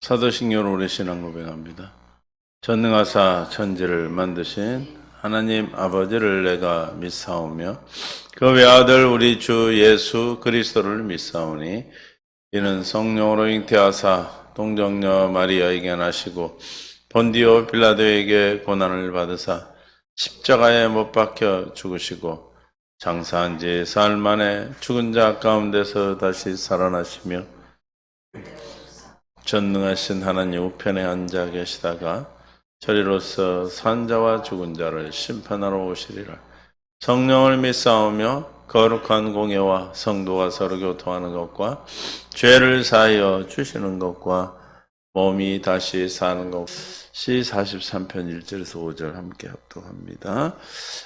사도신경으로 오래 신앙 고백합니다. 전능하사 천지를 만드신 하나님 아버지를 내가 믿사오며 그 외아들 우리 주 예수 그리스도를 믿사오니 이는 성령으로 잉태하사 동정녀 마리아에게 나시고 본디오 빌라도에게 고난을 받으사 십자가에 못 박혀 죽으시고 장사한 지 사흘 만에 죽은 자 가운데서 다시 살아나시며 전능하신 하나님 우편에 앉아 계시다가 저리로서 산자와 죽은 자를 심판하러 오시리라. 성령을 믿사오며 거룩한 공예와 성도가 서로 교통하는 것과 죄를 사하여 주시는 것과 몸이 다시 사는 것이 43편 1절에서 5절 함께 합독합니다.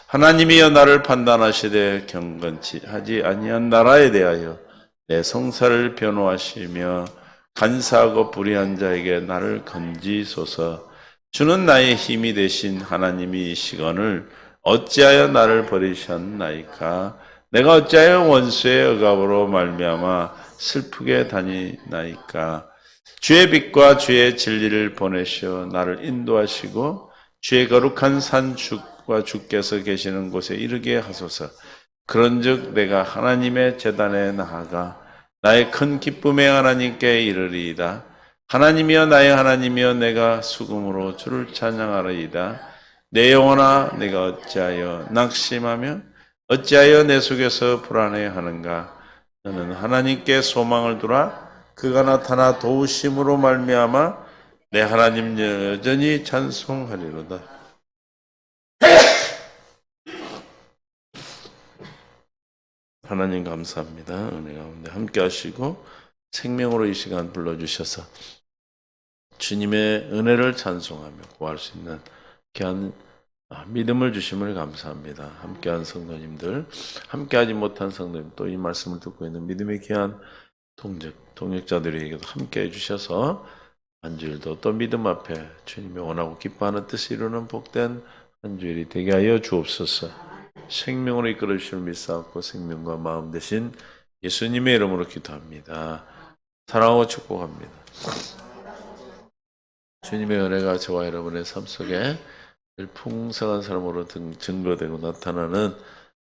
하나님이여 나를 판단하시되 경건치 하지 아니한 나라에 대하여 내 성사를 변호하시며 간사하고 불의한 자에게 나를 건지소서. 주는 나의 힘이 되신 하나님이시거늘 어찌하여 나를 버리셨나이까. 내가 어찌하여 원수의 억압으로 말미암아 슬프게 다니나이까. 주의 빛과 주의 진리를 보내시어 나를 인도하시고 주의 거룩한 산 주와 주께서 계시는 곳에 이르게 하소서. 그런즉 내가 하나님의 제단에 나아가 나의 큰 기쁨의 하나님께 이르리이다. 하나님이여 나의 하나님이여 내가 수금으로 주를 찬양하리이다. 내 영혼아 내가 어찌하여 낙심하며 어찌하여 내 속에서 불안해하는가. 너는 하나님께 소망을 두라. 그가 나타나 도우심으로 말미암아 내 하나님 여전히 찬송하리로다. 하나님 감사합니다. 은혜 가운데 함께 하시고 생명으로 이 시간 불러주셔서 주님의 은혜를 찬송하며 구할 수 있는 귀한 믿음을 주심을 감사합니다. 함께한 성도님들, 함께하지 못한 성도님, 또 이 말씀을 듣고 있는 믿음의 귀한 동역자들에게도 함께해 주셔서 한 주일도 또 믿음 앞에 주님이 원하고 기뻐하는 뜻을 이루는 복된 한 주일이 되게 하여 주옵소서. 생명으로 이끌어 주실 믿사옵고 생명과 마음 되신 예수님의 이름으로 기도합니다. 사랑하고 축복합니다. 주님의 은혜가 저와 여러분의 삶 속에 풍성한 삶으로 증거되고 나타나는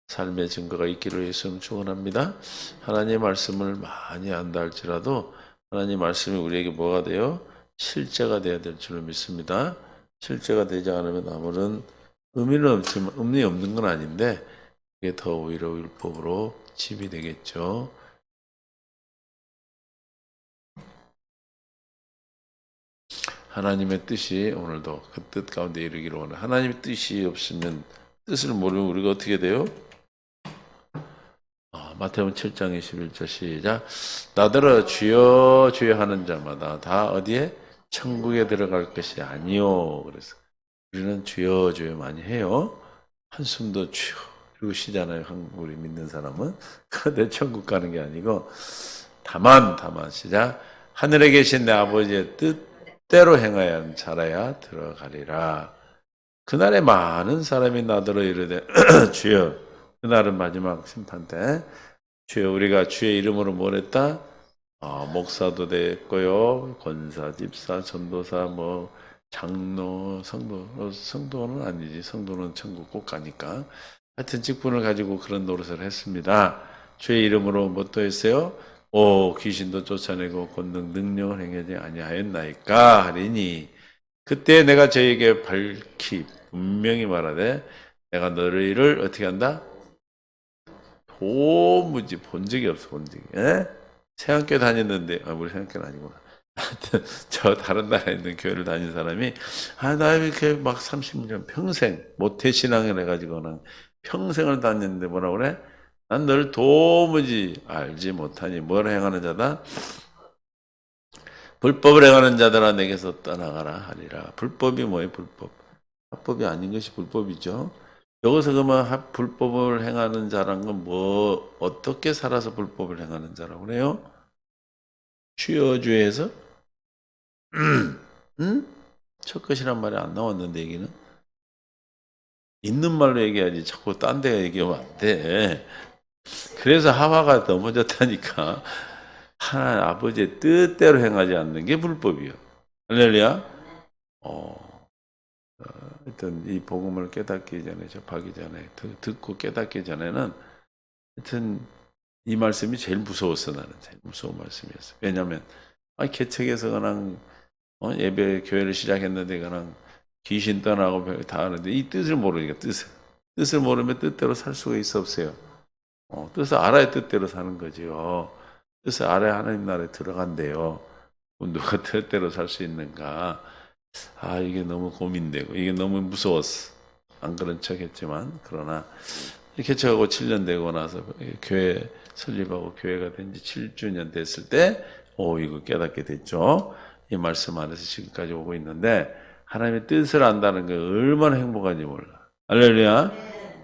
삶의 증거가 있기를 예수님 축원합니다. 하나님의 말씀을 많이 안다 할지라도 하나님의 말씀이 우리에게 뭐가 돼요? 실제가 되어야 될 줄을 믿습니다. 실제가 되지 않으면 아무런 의미는 없지만 의미 없는 건 아닌데 그게 더 오히려 율법으로 집이 되겠죠. 하나님의 뜻이 오늘도 그 뜻 가운데 이르기를 원해. 하나님의 뜻이 없으면 뜻을 모르면 우리가 어떻게 돼요? 마태복음 7장 21절 시작. 나더러 주여 주여 하는 자마다 다 어디에? 천국에 들어갈 것이 아니요. 그래서 우리는 주여 주여 많이 해요. 한숨도 주여 이러고 쉬잖아요. 우리 믿는 사람은. 그런데 천국 가는 게 아니고 다만 시작. 하늘에 계신 내 아버지의 뜻대로 행하여 하는 자라야 들어가리라. 그날에 많은 사람이 나더러 이르되 주여. 그날은 마지막 심판 때 주여 우리가 주의 이름으로 뭘 했다? 목사도 됐고요. 권사, 집사, 전도사, 장로, 성도는 아니지. 성도는 천국 꼭 가니까. 하여튼 직분을 가지고 그런 노릇을 했습니다. 주의 이름으로 뭣도 했어요? 귀신도 쫓아내고 권능 능력을 행하지 아니하였나이까 하리니 그때 내가 저에게 밝히 분명히 말하되 내가 너희를 어떻게 한다? 도무지 본 적이 없어, 본 적이. 세안교 다녔는데, 우리 세안교는 아니구나. 저 다른 나라에 있는 교회를 다닌 사람이, 나 이렇게 막 30년 평생, 모태신앙을 해가지고는 평생을 다녔는데 뭐라 그래? 난 널 도무지 알지 못하니 뭘 행하는 자다? 불법을 행하는 자들아 내게서 떠나가라 하리라. 불법이 뭐예요, 불법? 합법이 아닌 것이 불법이죠. 여기서 그러면 불법을 행하는 자란 건 어떻게 살아서 불법을 행하는 자라고 그래요? 주여주에서? 응? 첫 것이란 말이 안 나왔는데 얘기는? 있는 말로 얘기해야지 자꾸 딴 데 얘기하면 안 돼. 그래서 하와가 넘어졌다니까. 하나님 아버지의 뜻대로 행하지 않는 게 불법이요. 할렐루야. 하여튼 이 복음을 깨닫기 전에, 접하기 전에, 듣고 깨닫기 전에는 하여튼 이 말씀이 제일 무서웠어. 나는 제일 무서운 말씀이었어. 왜냐하면 개척에서 그냥 예배 교회를 시작했는데 그냥 귀신 떠나고 다 하는데 이 뜻을 모르니까 뜻을 모르면 뜻대로 살 수가 있어 없어요. 뜻을 알아야 뜻대로 사는 거지요. 뜻을 알아야 하나님 나라에 들어간대요. 누가 뜻대로 살 수 있는가? 이게 너무 고민되고 이게 너무 무서웠어. 안 그런 척했지만 그러나 개척하고 7년 되고 나서 교회 설립하고 교회가 된 지 7주년 됐을 때 이거 깨닫게 됐죠. 이 말씀 안에서 지금까지 오고 있는데 하나님의 뜻을 안다는 게 얼마나 행복한지 몰라. 할렐루야.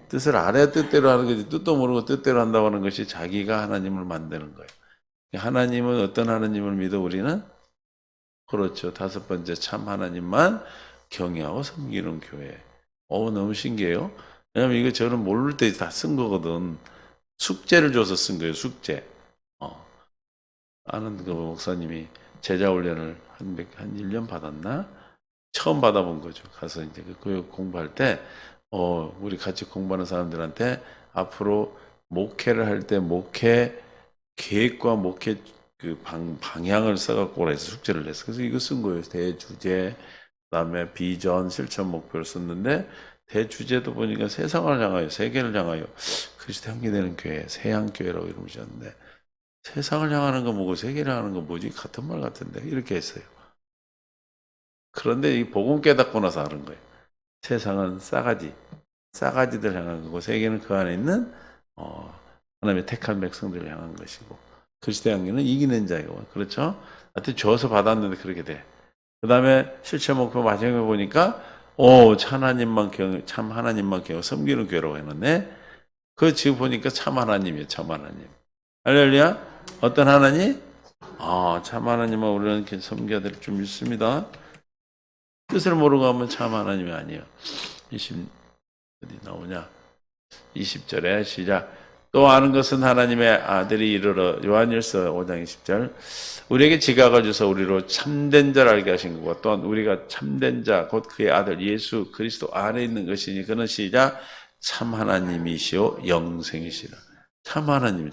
뜻을 알아야 뜻대로 하는 거지. 뜻도 모르고 뜻대로 한다고 하는 것이 자기가 하나님을 만드는 거예요. 하나님은 어떤 하나님을 믿어 우리는? 그렇죠. 다섯 번째 참 하나님만 경외하고 섬기는 교회. 너무 신기해요. 왜냐면 이거 저는 모를 때 다 쓴 거거든. 숙제를 줘서 쓴 거예요. 숙제. 아는 그 목사님이 제자 훈련을 한 1년 받았나? 처음 받아본 거죠. 가서 이제 그 교육 공부할 때, 우리 같이 공부하는 사람들한테 앞으로 목회를 할 때 목회 계획과 목회 그 방향을 써갖고 해서 숙제를 냈어. 그래서 이거 쓴 거예요. 대주제, 그다음에 비전, 실천 목표를 썼는데 대주제도 보니까 세상을 향하여, 세계를 향하여 그리스도 향기되는 교회, 세향교회라고 이름을 지었는데 세상을 향하는 거 뭐고 세계를 향하는 거 뭐지? 같은 말 같은데 이렇게 했어요. 그런데 이 복음 깨닫고 나서 하는 거예요. 세상은 싸가지들 향한 거고 세계는 그 안에 있는 하나님의 택한 백성들을 향한 것이고 그리스도 향기는 이기는 자이고 그렇죠? 하여튼 줘서 받았는데 그렇게 돼. 그 다음에 실체 목표 마지막에 보니까 참 하나님만 경외 섬기는 교회라고 해놨네. 그 지금 보니까 참 하나님이에요. 참 하나님. 할렐루야. 어떤 하나님? 참 하나님은 우리는 섬겨야 될 줄 믿습니다. 뜻을 모르고 하면 참 하나님이 아니에요. 어디 나오냐? 20절에 시작. 또 아는 것은 하나님의 아들이 이르러 요한일서 5장 20절 우리에게 지각을 주사 우리로 참된 자를 알게 하신 거고 또한 우리가 참된 자 곧 그의 아들 예수 그리스도 안에 있는 것이니 그는 시작 참 하나님이시오 영생이시라. 참 하나님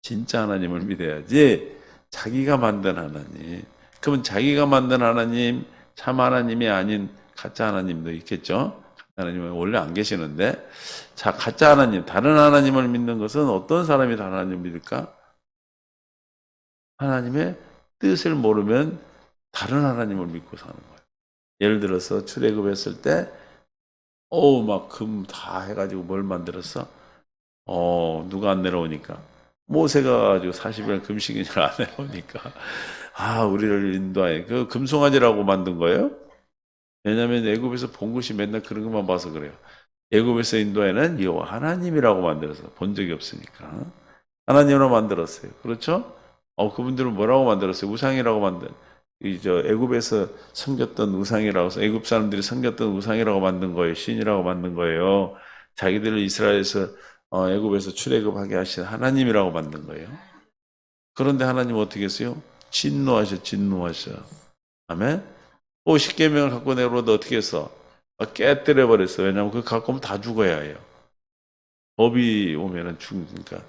진짜 하나님을 믿어야지 자기가 만든 하나님. 그러면 자기가 만든 하나님 참 하나님이 아닌 가짜 하나님도 있겠죠. 하나님은 원래 안 계시는데 자 가짜 하나님 다른 하나님을 믿는 것은 어떤 사람이 다른 하나님을 믿을까? 하나님의 뜻을 모르면 다른 하나님을 믿고 사는 거예요. 예를 들어서 출애굽했을 때 막 금 다 해가지고 뭘 만들었어? 누가 안 내려오니까 모세가 가지고 40일 금식인을 안 내려오니까 우리를 인도하여 그 금송아지라고 만든 거예요? 왜냐하면 애굽에서 본 것이 맨날 그런 것만 봐서 그래요. 애굽에서 인도에는 여호와 하나님이라고 만들어서 본 적이 없으니까 하나님으로 만들었어요. 그렇죠? 그분들은 뭐라고 만들었어요? 우상이라고 애굽에서 섬겼던 우상이라고 해서 애굽 사람들이 섬겼던 우상이라고 만든 거예요. 신이라고 만든 거예요. 자기들을 이스라엘에서 애굽에서 출애굽하게 하신 하나님이라고 만든 거예요. 그런데 하나님 어떻게 했어요? 진노하셔. 아멘. 50계명을 갖고 내려오는데 어떻게 했어? 깨뜨려 버렸어. 왜냐하면 그거 갖고 오면 다 죽어야 해요. 법이 오면은 죽으니까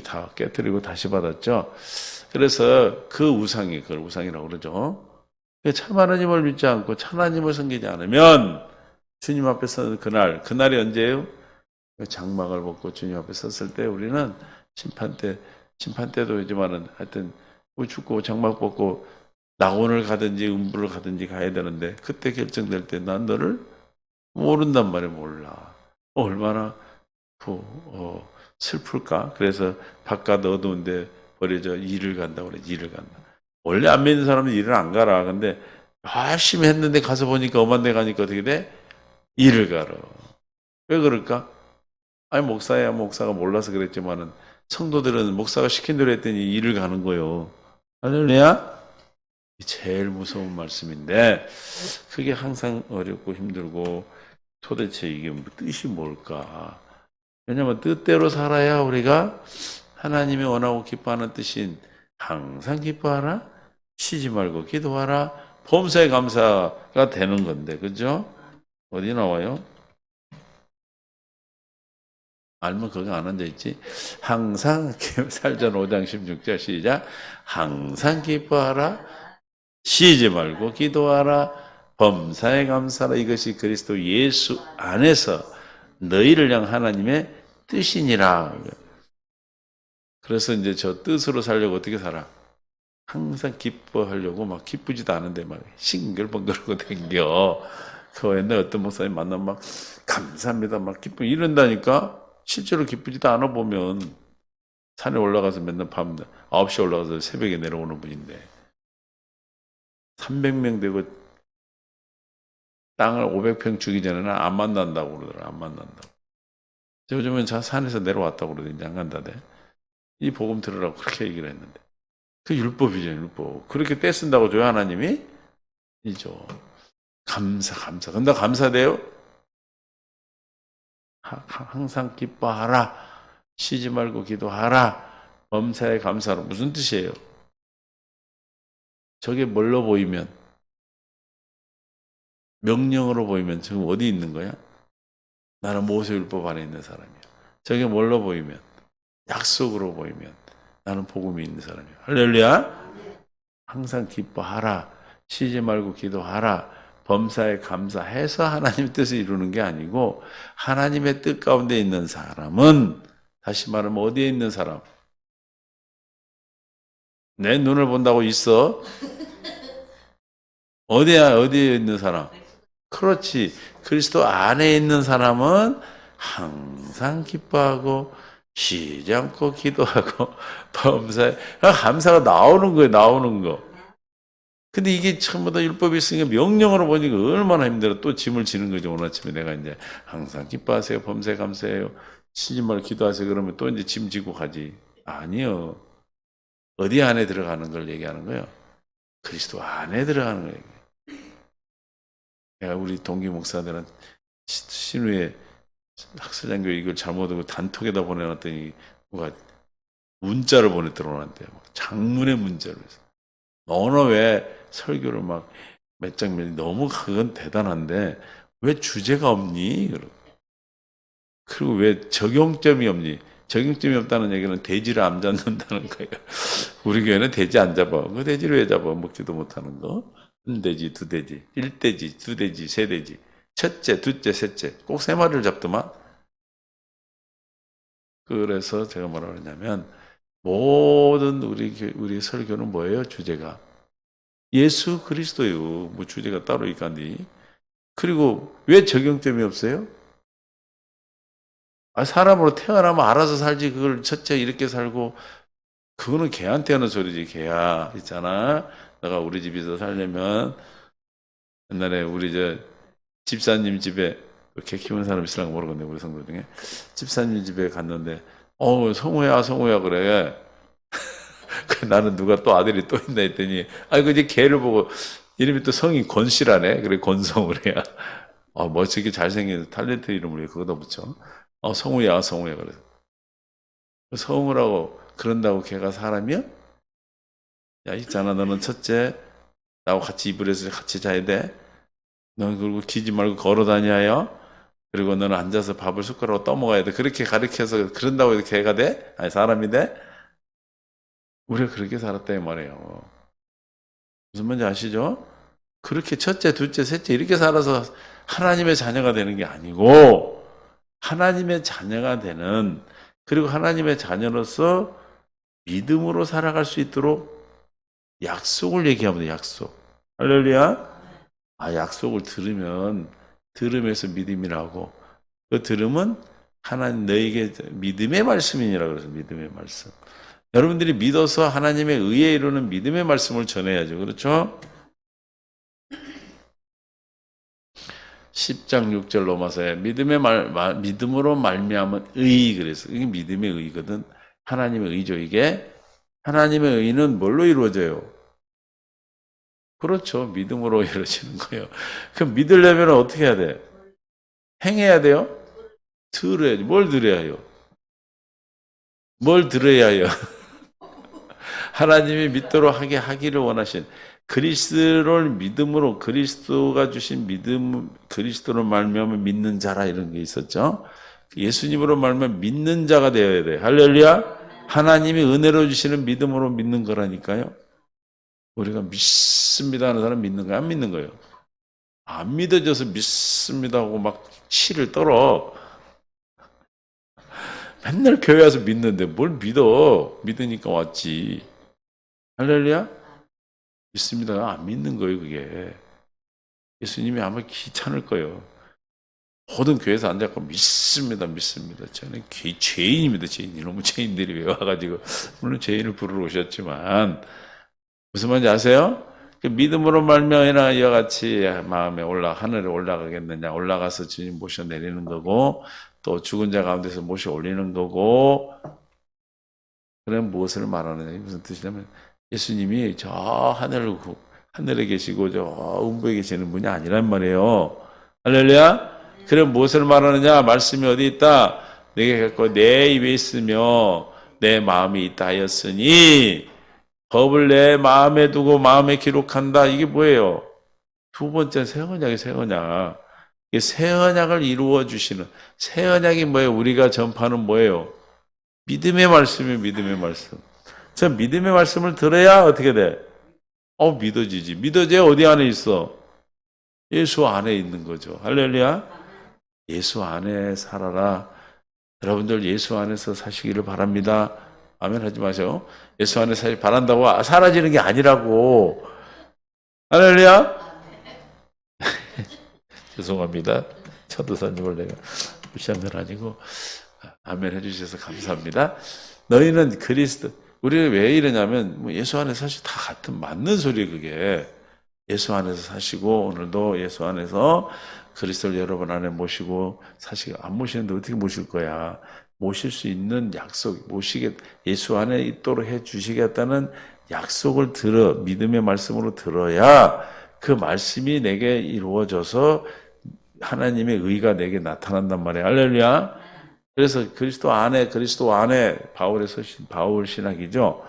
다 깨뜨리고 다시 받았죠. 그래서 그 우상이 그걸 우상이라고 그러죠. 참 하나님을 믿지 않고 참 하나님을 섬기지 않으면 주님 앞에 서는 그날이 언제예요? 장막을 벗고 주님 앞에 섰을 때 우리는 심판 때도 이지만은 하여튼 죽고 장막 벗고 낙원을 가든지 음부를 가든지 가야 되는데 그때 결정될 때 난 너를 모른단 말이야. 몰라. 얼마나 슬플까? 그래서 바깥 어두운데 버려져 일을 간다고 그래. 일을 간다. 원래 안 믿는 사람은 일을 안 가라. 근데 열심히 했는데 가서 보니까 엄한 데 가니까 어떻게 돼? 일을 가라. 왜 그럴까? 목사가 몰라서 그랬지만은 성도들은 목사가 시킨 대로 했더니 일을 가는 거예요. 할렐루야? 제일 무서운 말씀인데 그게 항상 어렵고 힘들고 도대체 이게 뜻이 뭘까? 왜냐하면 뜻대로 살아야 우리가 하나님이 원하고 기뻐하는 뜻인 항상 기뻐하라, 쉬지 말고 기도하라, 범사에 감사가 되는 건데, 그죠? 어디 나와요? 알면 거기 안 앉아있지? 항상, 살전 5장 16절 시작. 항상 기뻐하라. 쉬지 말고 기도하라. 범사에 감사하라. 이것이 그리스도 예수 안에서 너희를 향한 하나님의 뜻이니라. 그래서 이제 저 뜻으로 살려고 어떻게 살아? 항상 기뻐하려고 막 기쁘지도 않은데 막 싱글벙글하고 댕겨. 그 옛날 어떤 목사님 만나면 막 감사합니다 막 기쁘 이런다니까. 실제로 기쁘지도 않아 보면 산에 올라가서 맨날 밤 9시에 올라가서 새벽에 내려오는 분인데 300명 되고 땅을 500평 주기 전에는 안 만난다고 그러더라. 안 만난다고. 요즘은 저 산에서 내려왔다고 그러더니 안 간다대. 이 복음 들으라고 그렇게 얘기를 했는데 그 율법이죠. 율법. 그렇게 떼쓴다고 줘요 하나님이? 이죠. 감사. 근데 감사돼요? 항상 기뻐하라. 쉬지 말고 기도하라. 범사에 감사로. 무슨 뜻이에요? 저게 뭘로 보이면? 명령으로 보이면 지금 어디 있는 거야? 나는 모세율법 안에 있는 사람이야. 저게 뭘로 보이면? 약속으로 보이면 나는 복음이 있는 사람이야. 할렐루야. 항상 기뻐하라. 쉬지 말고 기도하라. 범사에 감사해서 하나님의 뜻을 이루는 게 아니고 하나님의 뜻 가운데 있는 사람은 다시 말하면 어디에 있는 사람? 내 눈을 본다고 있어? 어디에 있는 사람? 그렇지. 그리스도 안에 있는 사람은 항상 기뻐하고 쉬지 않고 기도하고 범사에 감사가 나오는 거예요. 나오는 거. 근데 이게 전부 다 율법이 있으니까 명령으로 보니까 얼마나 힘들어. 또 짐을 지는 거죠. 오늘 아침에 내가 이제 항상 기뻐하세요. 범사에 감사해요. 쉬지 말고 기도하세요. 그러면 또 이제 짐 지고 가지. 아니요. 어디 안에 들어가는 걸 얘기하는 거예요? 그리스도 안에 들어가는 거예요. 내가 우리 동기 목사들은 신우의 학사장교 이걸 잘못하고 단톡에다 보내놨더니 누가 문자를 보냈더라는데 장문의 문자를 해서 너는 왜 설교를 막 몇 장면이 너무 그건 대단한데 왜 주제가 없니? 그리고 왜 적용점이 없니? 적용점이 없다는 얘기는 돼지를 안 잡는다는 거예요. 우리 교회는 돼지 안 잡아. 그 돼지를 왜 잡아? 먹지도 못하는 거. 한 돼지, 두 돼지, 1돼지, 2돼지, 3돼지. 첫째, 둘째, 셋째. 꼭 3마리를 잡더만. 그래서 제가 뭐라 그러냐면 모든 우리 설교는 뭐예요? 주제가 예수 그리스도예요. 뭐 주제가 따로 있간디. 그리고 왜 적용점이 없어요? 사람으로 태어나면 알아서 살지 그걸 첫째 이렇게 살고 그거는 개한테 하는 소리지. 개야 있잖아. 내가 우리 집에서 살려면 옛날에 우리 집사님 집에 개 키우는 사람 있으라고 모르겠네. 우리 성도 중에 집사님 집에 갔는데 성우야 그래. 나는 누가 또 아들이 또 있나 했더니 그 이제 개를 보고 이름이 또 성이 권씨라네. 그래 권성우래야. 멋지게 잘생긴 탤런트 이름을 그거다 붙여. 성우야 그래. 성우라고 그런다고 걔가 사람이야? 야 있잖아 너는 첫째 나하고 같이 이불에서 같이 자야 돼. 넌 그리고 기지 말고 걸어 다녀요. 그리고 너는 앉아서 밥을 숟가락으로 떠먹어야 돼. 그렇게 가르쳐서 그런다고 해서 개가 돼? 아니 사람이 돼? 우리가 그렇게 살았다 이 말이에요. 무슨 말인지 아시죠? 그렇게 첫째, 둘째, 셋째 이렇게 살아서 하나님의 자녀가 되는 게 아니고 하나님의 자녀가 되는 그리고 하나님의 자녀로서 믿음으로 살아갈 수 있도록 약속을 얘기합니다. 약속. 할렐루야. 약속을 들으면서 믿음이라고. 그 들음은 하나님 너에게 믿음의 말씀이니라 그래서 믿음의 말씀. 여러분들이 믿어서 하나님의 의에 이루는 믿음의 말씀을 전해야죠. 그렇죠? 10장 6절 로마서에 믿음으로 말미암은 의 그래서 이게 믿음의 의거든. 하나님의 의죠. 이게 하나님의 의는 뭘로 이루어져요? 그렇죠. 믿음으로 이루어지는 거예요. 그럼 믿으려면 어떻게 해야 돼? 행해야 돼요? 들어야지. 뭘 들어야 해요? 뭘 들어야 해요? 하나님이 믿도록 하기를 원하신 그리스도를 믿음으로 그리스도가 주신 믿음, 그리스도를 말미암아 믿는 자라 이런 게 있었죠. 예수님으로 말미암아 믿는 자가 되어야 돼. 할렐루야. 하나님이 은혜로 주시는 믿음으로 믿는 거라니까요. 우리가 믿습니다 하는 사람 믿는 거야, 안 믿는 거예요? 안 믿어져서 믿습니다 하고 막 치를 떨어. 맨날 교회 와서 믿는데 뭘 믿어? 믿으니까 왔지. 할렐루야? 믿습니다가 안 믿는 거예요, 그게. 예수님이 아마 귀찮을 거예요. 모든 교회에서 앉아서 믿습니다, 믿습니다. 저는 죄인입니다, 죄인. 이놈의 죄인들이 왜 와가지고, 물론 죄인을 부르러 오셨지만, 무슨 말인지 아세요? 그 믿음으로 말미암아 이와 같이 마음에 하늘에 올라가겠느냐, 올라가서 주님 모셔 내리는 거고, 또 죽은 자 가운데서 모셔 올리는 거고, 그럼 무엇을 말하느냐, 무슨 뜻이냐면, 예수님이 저 하늘에 계시고 저 음부에 계시는 분이 아니란 말이에요. 할렐루야. 그럼 무엇을 말하느냐? 말씀이 어디 있다? 내게 갖고 내 입에 있으며 내 마음이 있다 하였으니 법을 내 마음에 두고 마음에 기록한다. 이게 뭐예요? 두 번째 새 언약이 새 언약. 이게 새 언약을 이루어 주시는 새 언약이 뭐예요? 우리가 전파는 뭐예요? 믿음의 말씀이에요. 믿음의 말씀. 저 믿음의 말씀을 들어야 어떻게 돼? 믿어지지. 믿어져야 어디 안에 있어? 예수 안에 있는 거죠. 할렐루야. 예수 안에 살아라. 여러분들 예수 안에서 사시기를 바랍니다. 아멘 하지 마세요. 예수 안에 사시기 바란다고 사라지는 게 아니라고. 할렐루야. 죄송합니다. 천도사님을 내가 무시한 건 아니고 아멘 해주셔서 감사합니다. 너희는 그리스도 우리가 왜 이러냐면 예수 안에 사실 다 같은 맞는 소리예요. 그게 예수 안에서 사시고 오늘도 예수 안에서 그리스도를 여러분 안에 모시고 사시고 안 모시는데 어떻게 모실 거야? 모실 수 있는 약속 예수 안에 있도록 해 주시겠다는 약속을 믿음의 말씀으로 들어야 그 말씀이 내게 이루어져서 하나님의 의가 내게 나타난단 말이에요. 할렐루야. 그래서 그리스도 안에 바울 신학이죠.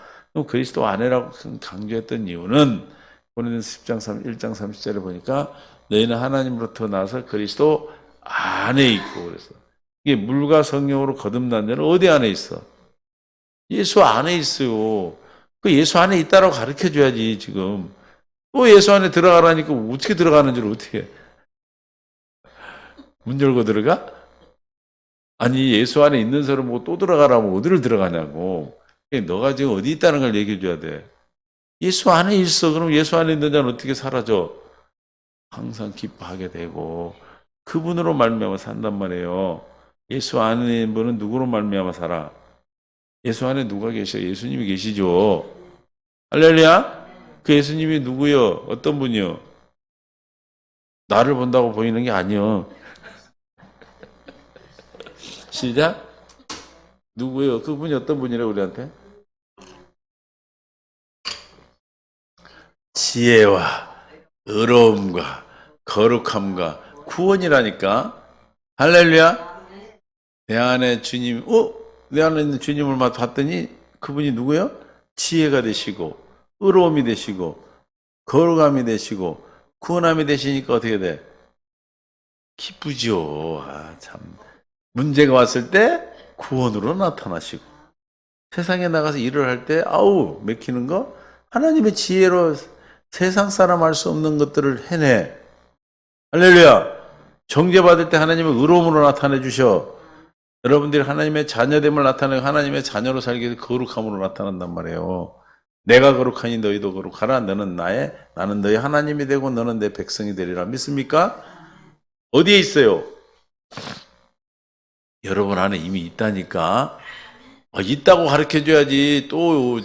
그리스도 안에라고 강조했던 이유는 고린도서 1장 30절에 보니까 너희는 하나님으로부터 나서 그리스도 안에 있고 그래서 이게 물과 성령으로 거듭난 자는 어디 안에 있어? 예수 안에 있어요. 그 예수 안에 있다라고 가르쳐 줘야지 지금. 또 예수 안에 들어가라니까 어떻게 들어가는 줄 어떻게 해? 문 열고 들어가? 아니 예수 안에 있는 사람 보고 또 들어가라면 어디를 들어가냐고. 너가 지금 어디 있다는 걸 얘기해 줘야 돼. 예수 안에 있어. 그럼 예수 안에 있는 자는 어떻게 사라져? 항상 기뻐하게 되고 그분으로 말미암아 산단 말이에요. 예수 안에 있는 분은 누구로 말미암아 살아? 예수 안에 누가 계셔? 예수님이 계시죠. 할렐루야. 그 예수님이 누구요? 어떤 분이요? 나를 본다고 보이는 게 아니요. 시작. 누구요? 그분이 어떤 분이래 우리한테? 지혜와 의로움과 거룩함과 구원이라니까. 할렐루야. 내 안에 주님, 내 안에 있는 주님을 봤더니 그분이 누구요? 지혜가 되시고 의로움이 되시고 거룩함이 되시고 구원함이 되시니까 어떻게 돼? 기쁘죠. 참. 문제가 왔을 때 구원으로 나타나시고 세상에 나가서 일을 할 때 맥히는 거 하나님의 지혜로 세상 사람 할 수 없는 것들을 해내. 할렐루야. 정죄받을 때 하나님의 의로움으로 나타내 주셔. 여러분들이 하나님의 자녀됨을 나타내고 하나님의 자녀로 살기 위해서 거룩함으로 나타난단 말이에요. 내가 거룩하니 너희도 거룩하라. 나는 너희 하나님이 되고 너는 내 백성이 되리라. 믿습니까? 어디에 있어요? 여러분 안에 이미 있다니까. 있다고 가르쳐줘야지. 또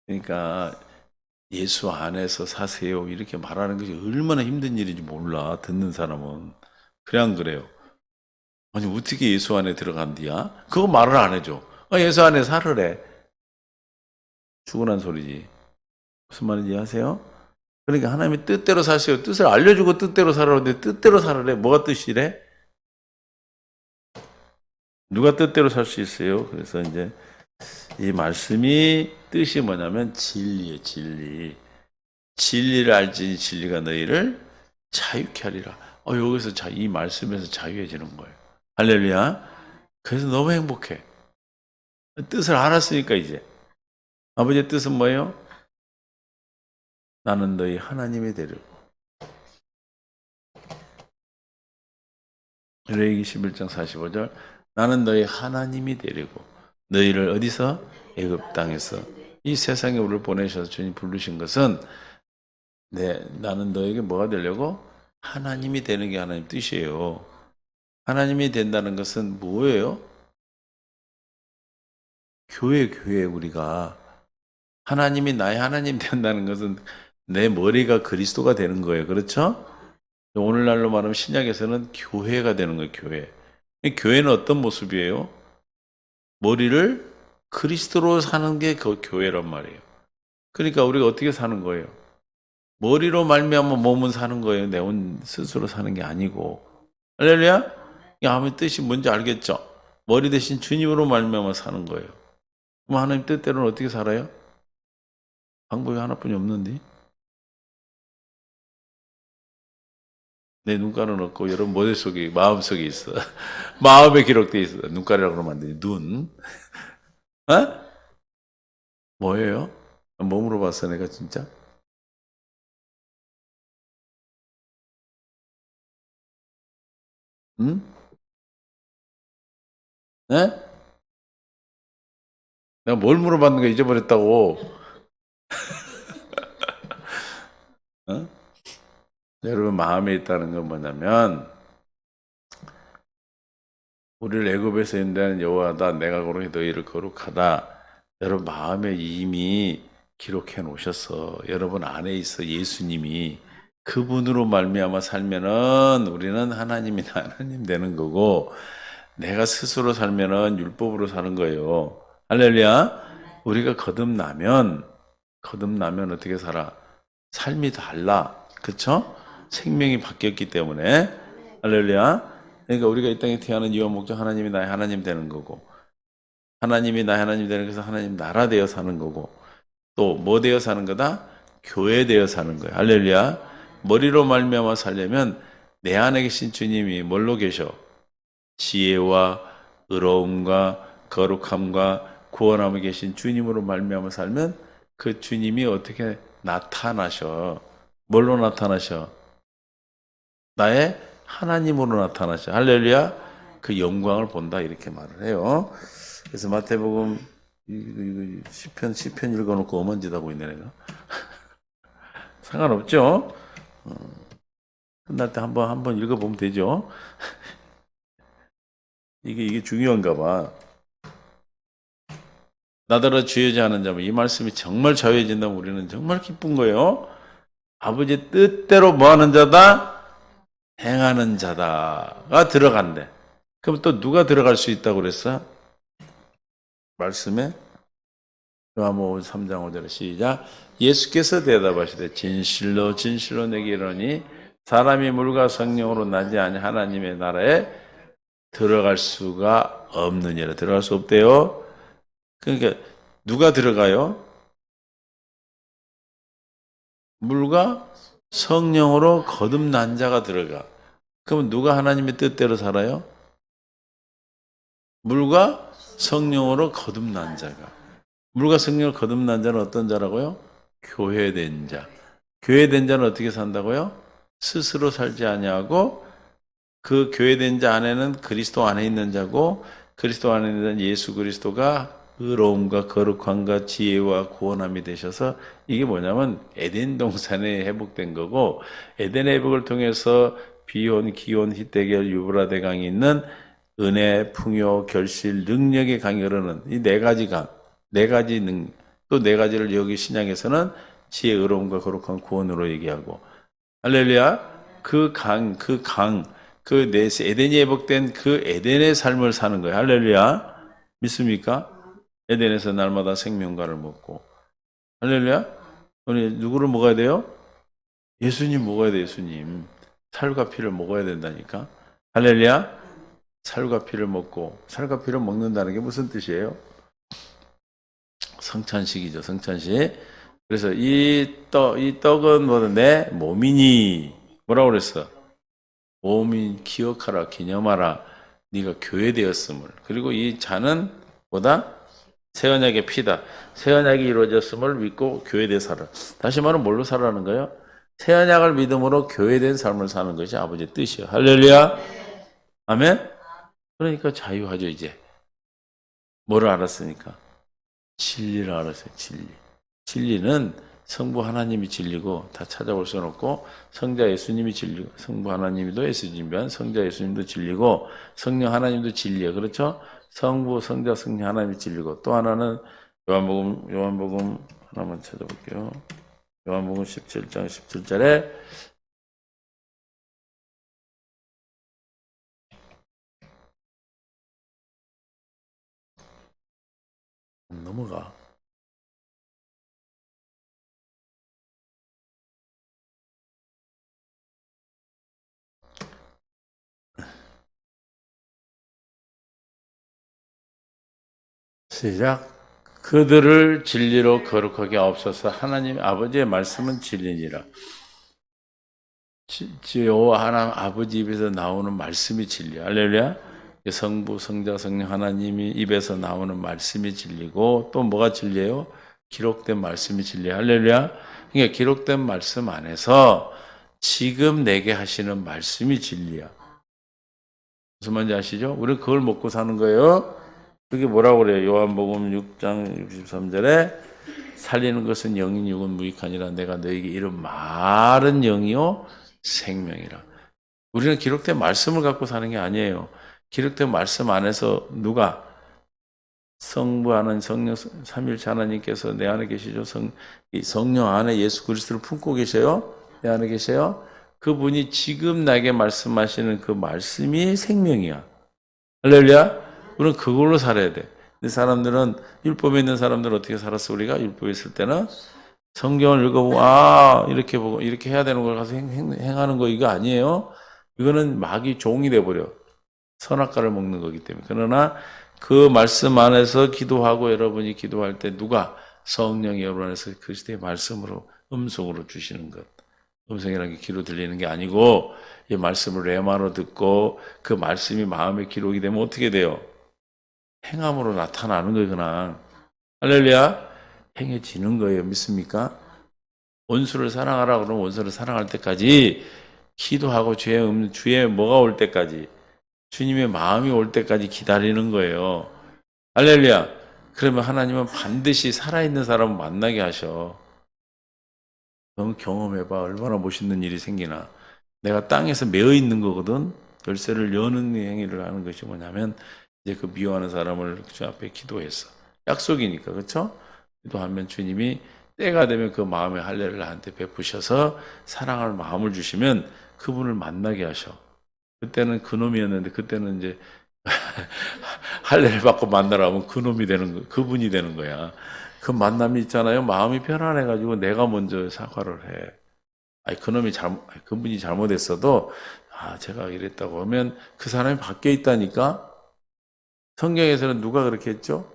그러니까 예수 안에서 사세요 이렇게 말하는 것이 얼마나 힘든 일인지 몰라. 듣는 사람은. 그래 안 그래요? 아니 어떻게 예수 안에 들어간디야? 그거 말을 안 해줘. 예수 안에 살으래. 죽으란 소리지. 무슨 말인지 아세요? 그러니까 하나님의 뜻대로 사세요. 뜻을 알려주고 뜻대로 살아라는데 뜻대로 살으래. 뭐가 뜻이래? 누가 뜻대로 살 수 있어요? 그래서 이제 이 말씀이 뜻이 뭐냐면 진리예요, 진리. 진리를 알지니 진리가 너희를 자유케 하리라. 여기서 이 말씀에서 자유해지는 거예요. 할렐루야. 그래서 너무 행복해. 뜻을 알았으니까 이제. 아버지의 뜻은 뭐예요? 나는 너희 하나님이 되려고. 레위기 11장 45절. 나는 너희 하나님이 되려고. 너희를 어디서? 애굽 땅에서. 이 세상에 우리를 보내셔서 주님 부르신 것은 나는 너에게 뭐가 되려고? 하나님이 되는 게 하나님 뜻이에요. 하나님이 된다는 것은 뭐예요? 교회 우리가. 하나님이 나의 하나님 된다는 것은 내 머리가 그리스도가 되는 거예요. 그렇죠? 오늘날로 말하면 신약에서는 교회가 되는 거예요. 교회. 교회는 어떤 모습이에요? 머리를 그리스도로 사는 게 그 교회란 말이에요. 그러니까 우리가 어떻게 사는 거예요? 머리로 말미암아 몸은 사는 거예요. 내 온 스스로 사는 게 아니고. 할렐루야? 이 아무 뜻이 뭔지 알겠죠? 머리 대신 주님으로 말미암아 사는 거예요. 그럼 하나님 뜻대로는 어떻게 살아요? 방법이 하나뿐이 없는데. 내 눈가는 없고 여러분 머릿속에 마음속에 있어. 마음에 기록되어 있어. 눈가리라고 그러면 안 되지. 눈. 어? 뭐예요? 몸으로 봤어 내가 진짜? 응? 네? 내가 뭘 물어봤는 거 잊어버렸다고. 어? 여러분 마음에 있다는 건 뭐냐면 우리를 애굽에서 인도하는 여호와다 내가 거룩히 너희를 거룩하다. 여러분 마음에 이미 기록해 놓으셨어. 여러분 안에 있어 예수님이. 그분으로 말미암아 살면은 우리는 하나님이 하나님 되는 거고 내가 스스로 살면은 율법으로 사는 거예요. 할렐루야. 우리가 거듭나면 어떻게 살아? 삶이 달라. 그쵸? 생명이 바뀌었기 때문에. 할렐루야. 그러니까 우리가 이 땅에 태어난 이유와 목적 하나님이 나의 하나님 되는 거고 하나님이 나의 하나님 되는 것은 하나님 나라 되어 사는 거고 또 뭐 되어 사는 거다? 교회 되어 사는 거예요. 할렐루야. 머리로 말미암아 살려면 내 안에 계신 주님이 뭘로 계셔? 지혜와 의로움과 거룩함과 구원함에 계신 주님으로 말미암아 살면 그 주님이 어떻게 나타나셔? 뭘로 나타나셔? 나의 하나님으로 나타나셔. 할렐루야. 그 영광을 본다 이렇게 말을 해요. 그래서 마태복음 이거 시편 읽어놓고 어먼짓 하고 있네 내가. 상관없죠. 끝날 때 한번 읽어보면 되죠. 이게 중요한가 봐. 나더러 죄지 않은 자면 이 말씀이 정말 자유해진다면 우리는 정말 기쁜 거예요. 아버지 뜻대로 뭐 하는 자다? 행하는 자다가 들어간대. 그럼 또 누가 들어갈 수 있다고 그랬어? 말씀에 요한복음 3장 5절 시작. 예수께서 대답하시되 진실로 진실로 내게 이르노니 사람이 물과 성령으로 나지 아니 하나님의 나라에 들어갈 수가 없느니라. 들어갈 수 없대요. 그러니까 누가 들어가요? 물과 성령으로 거듭난 자가 들어가. 그럼 누가 하나님의 뜻대로 살아요? 물과 성령으로 거듭난 자가. 물과 성령으로 거듭난 자는 어떤 자라고요? 교회된 자. 교회된 자는 어떻게 산다고요? 스스로 살지 아니하고 그 교회된 자 안에는 그리스도 안에 있는 자고 그리스도 안에 있는 예수 그리스도가 의로움과 거룩함과 지혜와 구원함이 되셔서 이게 뭐냐면 에덴 동산에 회복된 거고 에덴의 회복을 통해서 비혼, 기혼, 희대결, 유브라데 강이 있는 은혜, 풍요, 결실, 능력의 강이 흐르는 이 네 가지 강, 네 가지 또 네 가지를 여기 신약에서는 지혜, 의로움과 거룩한 구원으로 얘기하고 할렐루야. 에덴이 회복된 그 에덴의 삶을 사는 거예요. 할렐루야. 믿습니까? 에덴에서 날마다 생명과를 먹고. 할렐루야. 우리 누구를 먹어야 돼요? 예수님 먹어야 돼, 예수님. 살과 피를 먹어야 된다니까. 할렐루야. 살과 피를 먹고, 살과 피를 먹는다는 게 무슨 뜻이에요? 성찬식이죠, 성찬식. 그래서 이 떡은 뭐다? 내 몸이니. 뭐라고 그랬어? 몸인 기억하라, 기념하라. 네가 교회되었음을. 그리고 이 잔은 뭐다? 새 언약의 피다. 새 언약이 이루어졌음을 믿고 교회되 살아. 다시 말하면 뭘로 살아라는 거예요? 새 언약을 믿음으로 교회된 삶을 사는 것이 아버지의 뜻이요. 할렐루야. 아멘. 그러니까 자유하죠 이제. 뭐를 알았으니까? 진리를 알았어요. 진리. 진리는 성부 하나님이 진리고 다 찾아볼 수는 없고 성자 예수님이 진리고 성부 하나님도 예수님이면 성자 예수님도 진리고 성령 하나님도 진리예요. 그렇죠? 성부, 성자, 성령 하나님이 진리고 또 하나는 요한복음 하나만 찾아볼게요. 요한복음 17장 17절에 넘어가. 시작. 그들을 진리로 거룩하게 하옵소서. 하나님 아버지의 말씀은 진리니라. 여호와 하나님 아버지 입에서 나오는 말씀이 진리야. 할렐루야. 성부, 성자, 성령 하나님이 입에서 나오는 말씀이 진리고 또 뭐가 진리예요? 기록된 말씀이 진리야. 할렐루야. 그러니까 기록된 말씀 안에서 지금 내게 하시는 말씀이 진리야. 무슨 말인지 아시죠? 우리는 그걸 먹고 사는 거예요. 그게 뭐라고 그래요? 요한복음 6장 63절에 살리는 것은 영인 육은 무익하니라. 내가 너에게 이런 말은 영이요 생명이라. 우리는 기록된 말씀을 갖고 사는 게 아니에요. 기록된 말씀 안에서 누가 성부하는 성령 삼일체 하나님께서 내 안에 계시죠. 성령 안에 예수 그리스도를 품고 계셔요. 내 안에 계세요. 그분이 지금 나에게 말씀하시는 그 말씀이 생명이야. 할렐루야. 우리는 그걸로 살아야 돼. 근데 사람들은 율법에 있는 사람들은 어떻게 살았어? 우리가 율법에 있을 때는 성경을 읽어보고 이렇게 보고 이렇게 해야 되는 걸 가서 행하는 거 이거 아니에요. 이거는 마귀 종이 돼버려. 선악과를 먹는 거기 때문에. 그러나 그 말씀 안에서 기도하고 여러분이 기도할 때 누가 성령이 여러분 안에서 그리스도의 말씀으로 음성으로 주시는 것. 음성이라는 게 귀로 들리는 게 아니고 이 말씀을 레마로 듣고 그 말씀이 마음에 기록이 되면 어떻게 돼요? 행함으로 나타나는 거예요. 그냥. 할렐루야. 행해지는 거예요. 믿습니까? 원수를 사랑하라 그러면 원수를 사랑할 때까지 기도하고 주의 뭐가 올 때까지 주님의 마음이 올 때까지 기다리는 거예요. 할렐루야. 그러면 하나님은 반드시 살아있는 사람을 만나게 하셔. 너무 경험해봐. 얼마나 멋있는 일이 생기나. 내가 땅에서 매어 있는 거거든. 열쇠를 여는 행위를 하는 것이 뭐냐면 이제 그 미워하는 사람을 주 앞에 기도했어. 약속이니까 그렇죠? 기도하면 주님이 때가 되면 그 마음의 할례를 나한테 베푸셔서 사랑할 마음을 주시면 그분을 만나게 하셔. 그때는 그놈이었는데 그때는 이제 할례를 받고 만나라면 그놈이 되는 거, 그분이 되는 거야. 그 만남이 있잖아요. 마음이 편안해가지고 내가 먼저 사과를 해. 그분이 잘못했어도 제가 이랬다고 하면 그 사람이 바뀌어 있다니까. 성경에서는 누가 그렇게 했죠?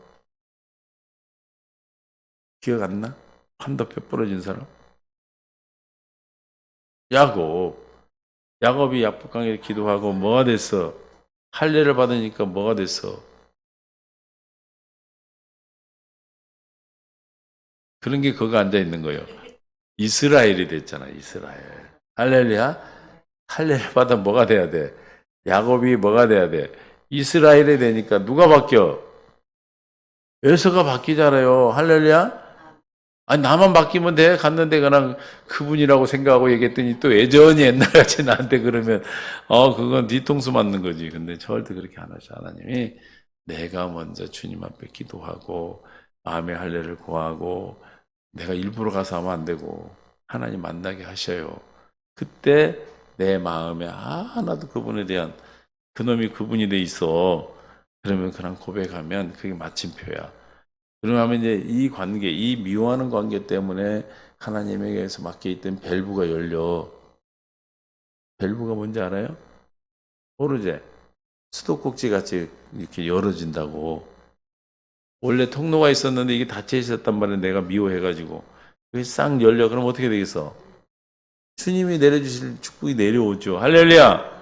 기억 안 나? 판도 뼈 부러진 사람? 야곱. 야곱이 약복강에 기도하고 뭐가 됐어? 할례를 받으니까 뭐가 됐어? 그런 게 거기 앉아 있는 거예요. 이스라엘이 됐잖아, 이스라엘. 할렐루야. 할례를 받아 뭐가 돼야 돼? 야곱이 뭐가 돼야 돼? 이스라엘이 되니까 누가 바뀌어? 에서가 바뀌잖아요. 할렐루야. 아니 나만 바뀌면 돼. 갔는데 그냥 그분이라고 생각하고 얘기했더니 또 예전이 옛날같이 나한테 그러면 그건 뒤통수 맞는 거지. 근데 절대 그렇게 안 하셔. 하나님이 내가 먼저 주님 앞에 기도하고 마음의 할례를 구하고 내가 일부러 가서 하면 안 되고 하나님 만나게 하셔요. 그때 내 마음에 하나도 그분에 대한 그놈이 그분이 돼 있어. 그러면 그냥 고백하면 그게 마침표야. 그러면 이제 이 관계, 이 미워하는 관계 때문에 하나님에게서 맡겨있던 밸브가 열려. 밸브가 뭔지 알아요? 모르지? 수도꼭지 같이 이렇게 열어진다고. 원래 통로가 있었는데 이게 닫혀 있었단 말이야. 내가 미워해가지고. 그게 싹 열려. 그럼 어떻게 되겠어? 주님이 내려주실 축복이 내려오죠. 할렐루야!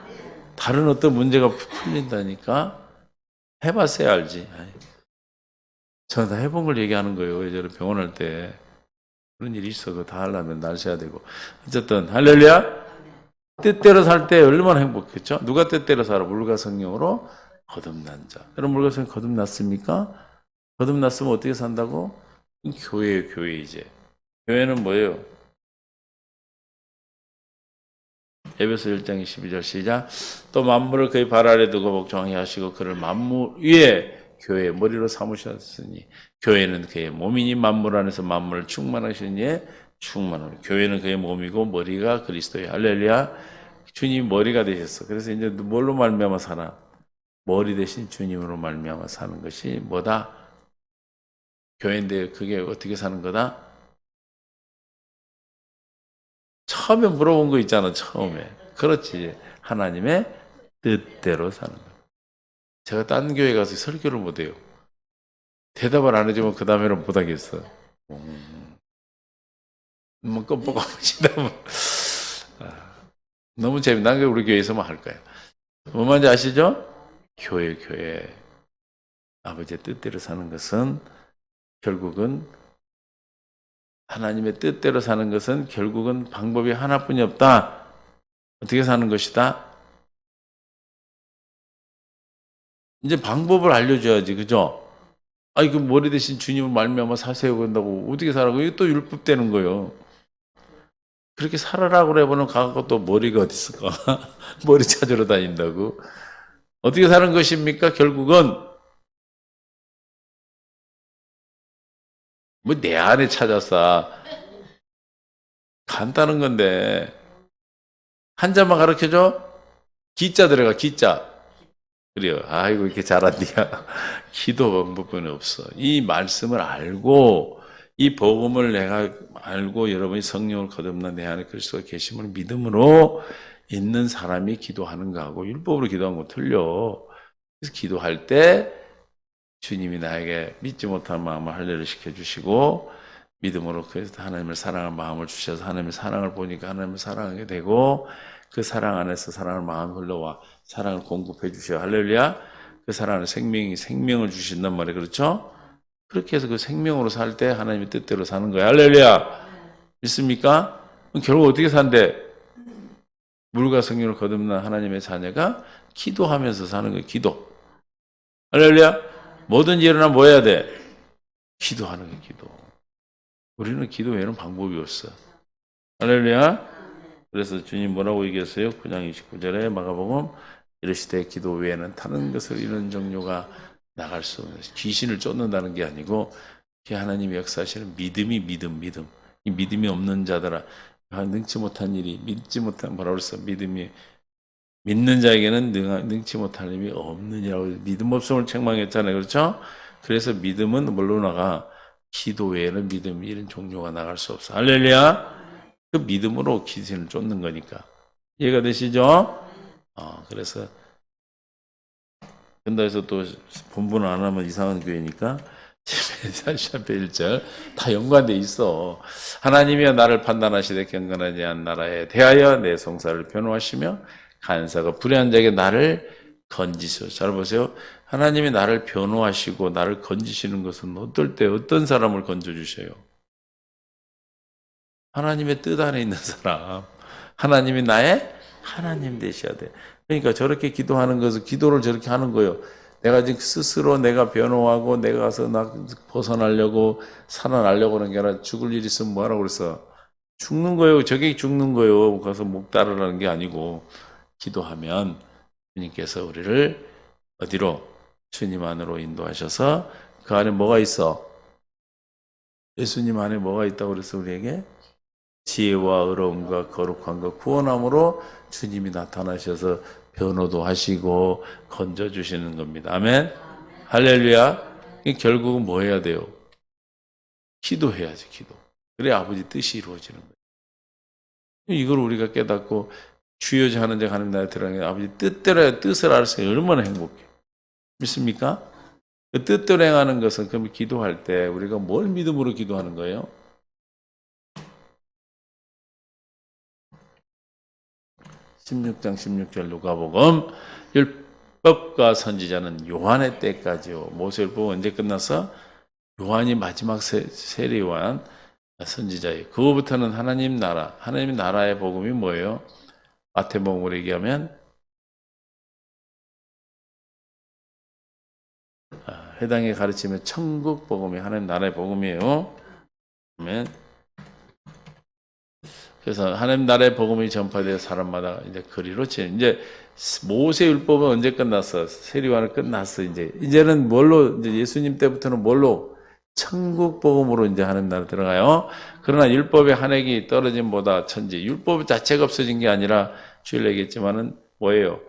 다른 어떤 문제가 풀린다니까? 해봤어야 알지. 저는 다 해본 걸 얘기하는 거예요. 예전에 병원 할 때. 그런 일이 있어. 그거 다 하려면 날 새야 되고. 어쨌든, 할렐루야! 뜻대로 살 때 얼마나 행복했죠? 누가 뜻대로 살아? 물과 성령으로 거듭난 자. 여러분, 물과 성령 거듭났습니까? 거듭났으면 어떻게 산다고? 교회예요, 교회 이제. 교회는 뭐예요? 에베소 1장 12절 시작. 또 만물을 그의 발 아래 두고 복종하게 하시고 그를 만물 위에 교회의 머리로 삼으셨으니 교회는 그의 몸이니 만물 안에서 만물을 충만하시니 충만함. 교회는 그의 몸이고 머리가 그리스도예요. 할렐루야. 주님 머리가 되셨어. 그래서 이제 뭘로 말미암아 사나? 머리 대신 주님으로 말미암아 사는 것이 뭐다? 교회인데 그게 어떻게 사는 거다? 처음에 물어본 거 있잖아, 처음에. 그렇지. 하나님의 뜻대로 사는 거. 제가 딴 교회 가서 설교를 못해요. 대답을 안 해주면 그 다음에는 못하겠어. 뭐 껌뻑껌뻑이다. 너무 재밌는 게 우리 교회에서만 할 거예요. 뭐 뭔지 아시죠? 교회. 아버지의 뜻대로 사는 것은 결국은 하나님의 뜻대로 사는 것은 결국은 방법이 하나뿐이 없다. 어떻게 사는 것이다? 이제 방법을 알려줘야지, 그죠? 그 머리 대신 주님을 말미암아 사세요 그런다고 어떻게 살아고? 이게 또 율법 되는 거예요. 그렇게 살아라고 그래보면 가고 또 머리가 어디 있을까? 머리 찾으러 다닌다고. 어떻게 사는 것입니까? 결국은 뭐 내 안에 찾았어. 간단한 건데 한자만 가르쳐줘? 기자 들어가 기자. 그래요. 아이고 이렇게 잘한디야. 기도 방법은 없어. 이 말씀을 알고 이 복음을 내가 알고 여러분이 성령을 거듭난 내 안에 그리스도가 계심을 믿음으로 있는 사람이 기도하는 거하고 율법으로 기도하는 거 틀려. 그래서 기도할 때 주님이 나에게 믿지 못한 마음을 할례를 시켜주시고 믿음으로 그래서 하나님을 사랑하는 마음을 주셔서 하나님의 사랑을 보니까 하나님을 사랑하게 되고 그 사랑 안에서 사랑을 마음 흘러와 사랑을 공급해 주셔. 할렐루야. 그 사랑 안에 생명을 주신단 말이에요. 그렇죠? 그렇게 해서 그 생명으로 살 때 하나님의 뜻대로 사는 거예요. 할렐루야. 믿습니까? 결국 어떻게 산대? 물과 성령을 거듭난 하나님의 자녀가 기도하면서 사는 거예요. 기도. 할렐루야. 뭐든지 일어나면 뭐 해야 돼? 기도하는 거예요. 기도. 우리는 기도 외에는 방법이 없어. 할렐루야. 그래서 주님 뭐라고 얘기했어요? 9장 29절에 마가복음 이르시되 기도 외에는 다른 것을 이루는 종류가 나갈 수 없는 귀신을 쫓는다는 게 아니고 하나님의 역사하시는 믿음. 이 믿음이 없는 자들아 능치 못한 일이 믿지 못한 뭐라고 그랬어? 믿음이 믿는 자에게는 능치 못할 힘이 없느냐고 믿음 없음을 책망했잖아요. 그렇죠? 그래서 믿음은 뭘로 나가? 기도 외에는 믿음 이런 종류가 나갈 수 없어. 할렐루야. 그 믿음으로 귀신을 쫓는 거니까. 이해가 되시죠? 그래서 근다해서 또 본분을 안 하면 이상한 교회니까 1절 다 연관돼 있어. 하나님이여 나를 판단하시되 경건하지 않은 나라에 대하여 내 송사를 변호하시며 간사가 불의한 자에게 나를 건지시오. 잘 보세요. 하나님이 나를 변호하시고 나를 건지시는 것은 어떨 때 어떤 사람을 건져주셔요? 하나님의 뜻 안에 있는 사람. 하나님이 나의 하나님 되셔야 돼. 그러니까 저렇게 기도하는 것은 기도를 저렇게 하는 거예요. 내가 지금 스스로 내가 변호하고 내가 가서 나 벗어나려고 살아나려고 하는 게 아니라 죽을 일 있으면 뭐하라고 그랬어? 죽는 거예요. 저게 죽는 거예요. 가서 목 따르라는 게 아니고 기도하면 주님께서 우리를 어디로? 주님 안으로 인도하셔서 그 안에 뭐가 있어? 예수님 안에 뭐가 있다고 그랬어 우리에게? 지혜와 의로움과 거룩함과 구원함으로 주님이 나타나셔서 변호도 하시고 건져주시는 겁니다. 아멘? 할렐루야. 결국은 뭐 해야 돼요? 기도해야지, 기도. 그래 아버지 뜻이 이루어지는 거예요. 이걸 우리가 깨닫고 주여지 하는 자 하나님 나라에 들어가는 게 아버지 뜻대로 뜻을 알았으니 얼마나 행복해. 믿습니까? 그 뜻대로 행하는 것은 그럼 기도할 때 우리가 뭘 믿음으로 기도하는 거예요? 16장 16절 누가복음 율법과 선지자는 요한의 때까지요. 모세율법 언제 끝났어? 요한이 마지막 세례 요한 선지자예요. 그거부터는 하나님 나라의 복음이 뭐예요? 마태복음으로 얘기하면 해당에 가르치면 천국 복음이 하나님 나라의 복음이에요. 아멘. 그래서 하나님 나라의 복음이 전파되어 사람마다 이제 그리로 치는 이제 모세 율법은 언제 끝났어? 세례요한은 끝났어. 이제는 뭘로 이제 예수님 때부터는 뭘로 천국 복음으로 이제 하나님 나라 들어가요. 그러나 율법의 한 획이 떨어짐보다 천지. 율법 자체가 없어진 게 아니라 주일 얘기했지만은 뭐예요?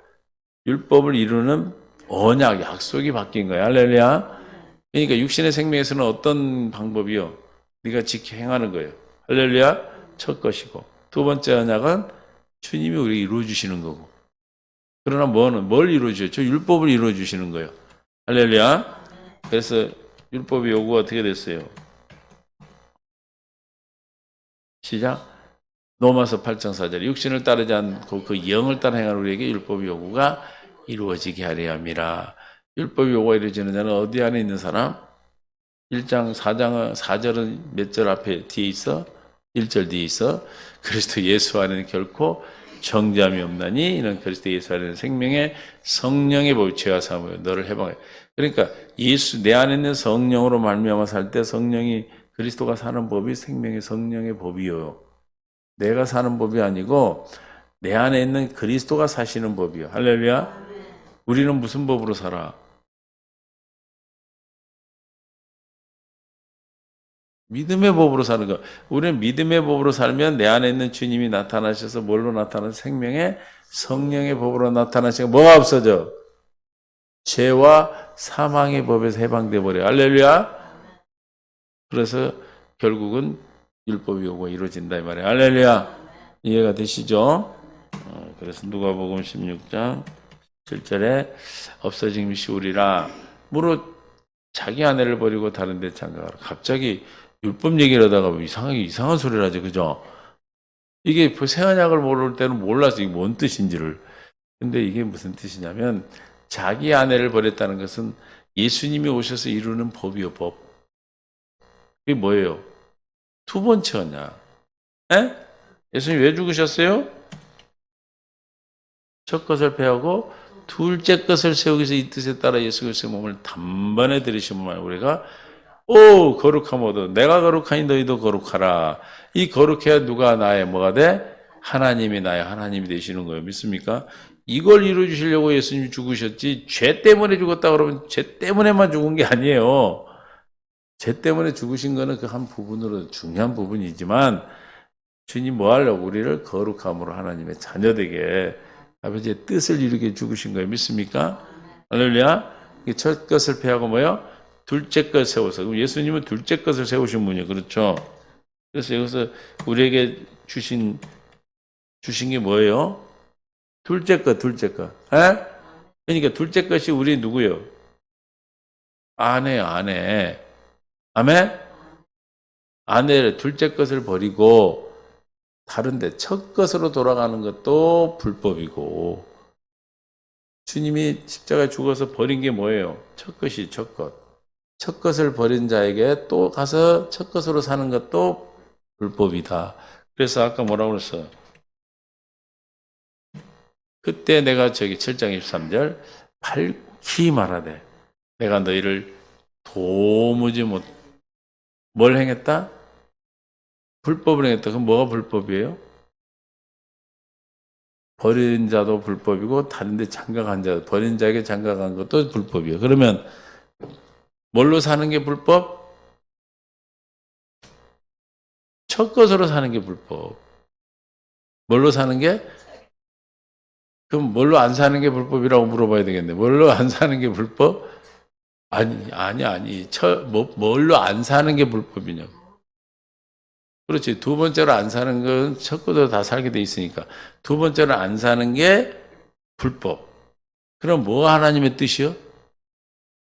율법을 이루는 언약, 약속이 바뀐 거야. 할렐루야. 그러니까 육신의 생명에서는 어떤 방법이요? 네가 지켜 행하는 거예요. 할렐루야. 첫 것이고 두 번째 언약은 주님이 우리 이루어 주시는 거고. 그러나 뭘 이루어 주죠? 저 율법을 이루어 주시는 거예요. 할렐루야. 그래서 율법의 요구가 어떻게 됐어요? 시작. 로마서 8장 4절. 육신을 따르지 않고 그 영을 따라 행하는 우리에게 율법의 요구가 이루어지게 하려 함이라. 율법의 요구가 이루어지는 자는 어디 안에 있는 사람? 1장 4절은 몇 절 앞에 뒤에 있어? 1절 뒤에 있어. 그리스도 예수 안에는 결코 정죄함이 없나니 이는 그리스도 예수 안에는 생명의 성령의 법이 죄와 사함으로 너를 해방해. 그러니까 내 안에 있는 성령으로 말미암아 살 때 성령이 그리스도가 사는 법이 생명의 성령의 법이요. 내가 사는 법이 아니고 내 안에 있는 그리스도가 사시는 법이요. 할렐루야. 우리는 무슨 법으로 살아? 믿음의 법으로 사는 거. 우리는 믿음의 법으로 살면 내 안에 있는 주님이 나타나셔서 뭘로 나타나서 생명의 성령의 법으로 나타나시고 뭐가 없어져? 죄와 사망의 법에서 해방돼 버려. 할렐루야. 그래서 결국은 율법의 요구가 이루어진다 이 말이에요. 할렐루야. 이해가 되시죠? 그래서 누가복음 16장 7절에 없어짐이 쉬우리라. 무릇 자기 아내를 버리고 다른 데 장가가라. 갑자기 율법 얘기를 하다가 이상한 소리를 하죠. 그죠? 이게 새 언약을 모를 때는 몰라서 이게 뭔 뜻인지를. 근데 이게 무슨 뜻이냐면 자기 아내를 버렸다는 것은 예수님이 오셔서 이루는 법이요, 법. 그게 뭐예요? 두 번째 언약. 에? 예수님 왜 죽으셨어요? 첫 것을 패하고 둘째 것을 세우기 위해서 이 뜻에 따라 예수 그리스도의 몸을 단번에 들이시면 우리가 거룩함 얻어. 내가 거룩하니 너희도 거룩하라. 이 거룩해야 누가 나의 뭐가 돼? 하나님이 나의 하나님이 되시는 거예요. 믿습니까? 이걸 이루어 주시려고 예수님이 죽으셨지 죄 때문에 죽었다 그러면 죄 때문에만 죽은 게 아니에요. 죄 때문에 죽으신 거는 그 한 부분으로 중요한 부분이지만 주님 뭐 하려고 우리를 거룩함으로 하나님의 자녀되게 아버지의 뜻을 이루게 죽으신 거예요. 믿습니까? 할렐루야. 첫 것을 패하고 뭐요? 둘째 것 세워서. 그럼 예수님은 둘째 것을 세우신 분이에요. 그렇죠? 그래서 여기서 우리에게 주신 게 뭐예요? 둘째 것. 에? 그러니까 둘째 것이 우리 누구예요? 아내. 아멘? 아내를 둘째 것을 버리고 다른데 첫 것으로 돌아가는 것도 불법이고 주님이 십자가에 죽어서 버린 게 뭐예요? 첫 것이 첫 것. 첫 것을 버린 자에게 또 가서 첫 것으로 사는 것도 불법이다. 그래서 아까 뭐라고 그랬어? 그때 내가 7장 23절 밝히 말하되 내가 너희를 도무지 뭘 행했다? 불법을 행했다. 그럼 뭐가 불법이에요? 버린 자도 불법이고 다른 데 장가간 자, 버린 자에게 장가간 것도 불법이에요. 그러면 뭘로 사는 게 불법? 첫 것으로 사는 게 불법. 뭘로 사는 게? 그럼 뭘로 안 사는 게 불법이라고 물어봐야 되겠네. 뭘로 안 사는 게 불법? 아니. 뭘로 안 사는 게 불법이냐고. 그렇지. 두 번째로 안 사는 건 첫 것으로 다 살게 돼 있으니까. 두 번째로 안 사는 게 불법. 그럼 뭐 하나님의 뜻이요?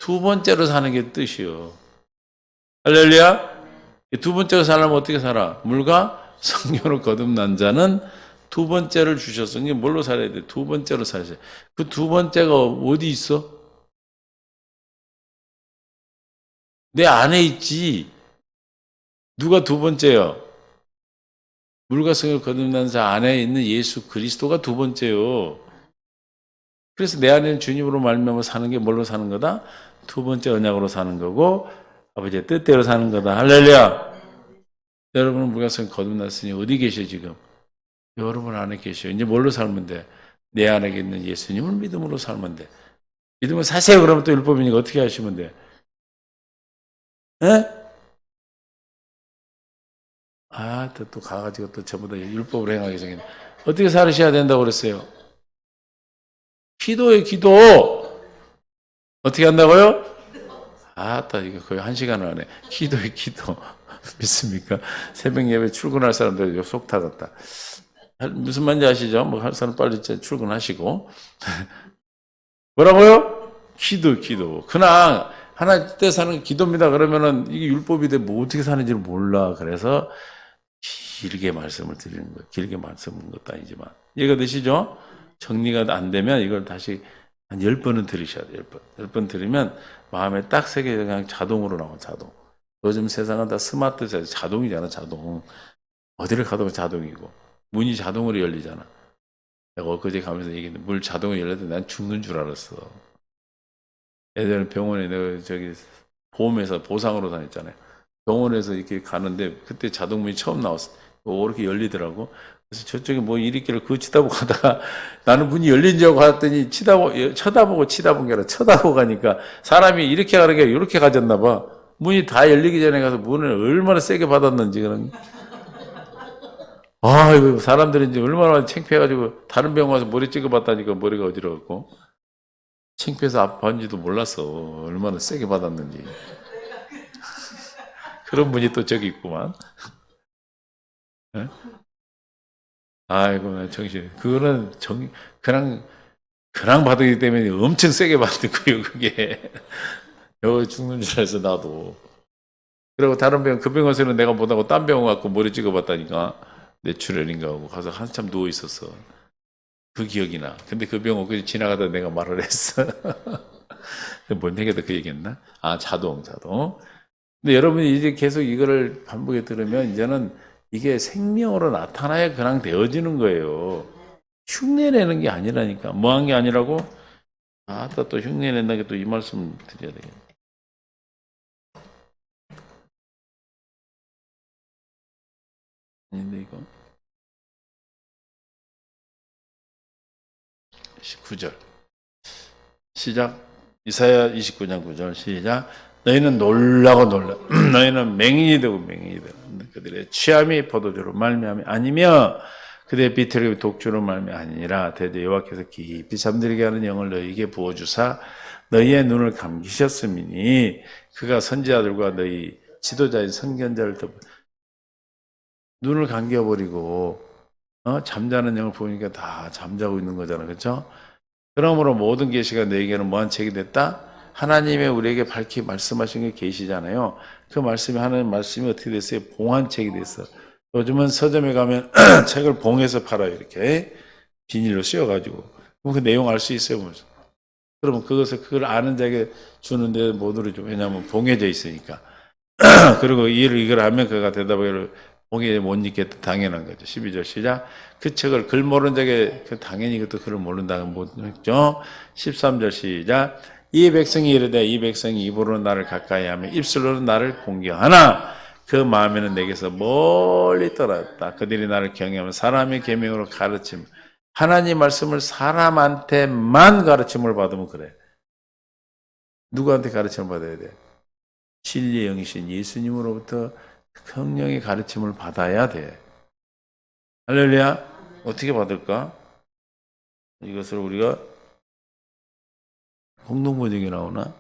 두 번째로 사는 게 뜻이요. 할렐루야. 두 번째로 살려면 어떻게 살아? 물과 성령으로 거듭난 자는 두 번째를 주셨어. 이게 뭘로 살아야 돼? 두 번째로 살아야 돼. 그 두 번째가 어디 있어? 내 안에 있지. 누가 두 번째요? 물과 성령으로 거듭난 자 안에 있는 예수 그리스도가 두 번째요. 그래서 내 안에는 주님으로 말미암아 사는 게 뭘로 사는 거다? 두 번째 언약으로 사는 거고 아버지의 뜻대로 사는 거다. 할렐루야. 여러분은 물과 성령 거듭났으니 어디 계셔 지금? 여러분 안에 계셔. 이제 뭘로 살면 돼? 내 안에 있는 예수님을 믿음으로 살면 돼. 믿음을 사세요. 그러면 또 율법이니까 어떻게 하시면 돼? 에? 아, 또 가가지고 또 저보다 율법을 행하게 생겼네. 어떻게 살으셔야 된다고 그랬어요? 기도에 기도. 어떻게 한다고요? 아따, 이거 거의 1시간을 하네. 기도에 기도. 믿습니까? 새벽 예배 출근할 사람들 속 타갔다. 무슨 말인지 아시죠? 뭐 할 사람 빨리 출근하시고. 뭐라고요? 기도. 그냥 하나 때 사는 기도입니다. 그러면은 이게 율법이 돼 뭐 어떻게 사는지를 몰라. 그래서 길게 말씀을 드리는 거예요. 길게 말씀은 것도 아니지만. 이해가 되시죠? 정리가 안 되면 이걸 다시 한 10번은 들으셔야 돼요. 10번. 10번 들으면 마음에 딱 새겨 그냥 자동으로 나와, 자동. 요즘 세상은 다 스마트 자동이잖아, 자동. 어디를 가도 자동이고. 문이 자동으로 열리잖아. 내가 엊그제 가면서 얘기했는데 물 자동으로 열렸는데 난 죽는 줄 알았어. 예전에 병원에 내가 저기 보험회사 보상으로 다녔잖아요. 병원에서 이렇게 가는데 그때 자동문이 처음 나왔어. 이렇게 열리더라고. 그래서 저쪽에 뭐 일 있길래 그거 치다보고 가다가 나는 문이 열린 줄 알고 갔더니 쳐다보고 치다본 게 아니라 쳐다보고 가니까 사람이 이렇게 가는 게 이렇게 가졌나 봐. 문이 다 열리기 전에 가서 문을 얼마나 세게 받았는지 그런. 아, 이거 사람들이 이제 얼마나 창피해가지고 다른 병원 와서 머리 찍어봤다니까 머리가 어지러웠고. 창피해서 아파한지도 몰랐어. 얼마나 세게 받았는지. 그런 분이 또 저기 있구만. 네? 아이고, 나 정신. 그거는 그냥 받기 때문에 엄청 세게 받는 거예요, 그게. 여기 죽는 줄 알았어, 나도. 그리고 다른 병원, 그 병원에서는 내가 못하고 딴 병원 갖고 머리 찍어봤다니까. 뇌출혈인가 하고 가서 한참 누워 있었어. 그 기억이 나. 근데 그 병원 그 지나가다 내가 말을 했어. 뭔 얘기다 그 얘기했나? 아, 자동. 근데 여러분이 이제 계속 이거를 반복해 들으면 이제는 이게 생명으로 나타나야 그냥 되어지는 거예요. 흉내내는 게 아니라니까. 뭐 한 게 아니라고? 아따 또 흉내낸다는 게 또 이 말씀 드려야 되겠네. 아닌데 이거 19절 시작. 이사야 29장 9절 시작. 너희는 놀라고 놀라. 너희는 맹인이 되고 그들의 취함이 포도주로 말미암이 아니며 그들의 비틀이 독주로 말미암이 아니라 대대 여호와께서 깊이 잠들게 하는 영을 너희에게 부어주사 너희의 눈을 감기셨음이니 그가 선지자들과 너희 지도자인 선견자를 눈을 감겨버리고 잠자는 영을 보니까 다 잠자고 있는 거잖아. 그렇죠? 그러므로 모든 계시가 너에게는 뭐한 책이 됐다? 하나님의 우리에게 밝히 말씀하신 게 계시잖아요. 그 말씀이 하나님 말씀이 어떻게 됐어요? 봉한 책이 됐어. 요즘은 서점에 가면 책을 봉해서 팔아요. 이렇게 비닐로 씌워가지고. 그럼 그 내용 알 수 있어요. 그러면 그걸 아는 자에게 주는데 못 누르죠. 왜냐하면 봉해져 있으니까. 그리고 이걸 하면 그가 대답을 봉에 못 읽겠다. 당연한 거죠. 12절 시작. 그 책을 글 모르는 자에게 당연히 그것도 글을 모른다고 못 읽죠. 13절 시작. 이 백성이 이르되 이 백성이 입으로는 나를 가까이 하며 입술로는 나를 공경하나 그 마음에는 내게서 멀리 떨어졌다. 그들이 나를 경외하면 사람의 계명으로 가르침. 하나님 말씀을 사람한테만 가르침을 받으면 그래. 누구한테 가르침을 받아야 돼? 진리의 영이신 예수님으로부터 성령의 가르침을 받아야 돼. 할렐루야. 어떻게 받을까? 이것을 우리가 공동번역이 나오나?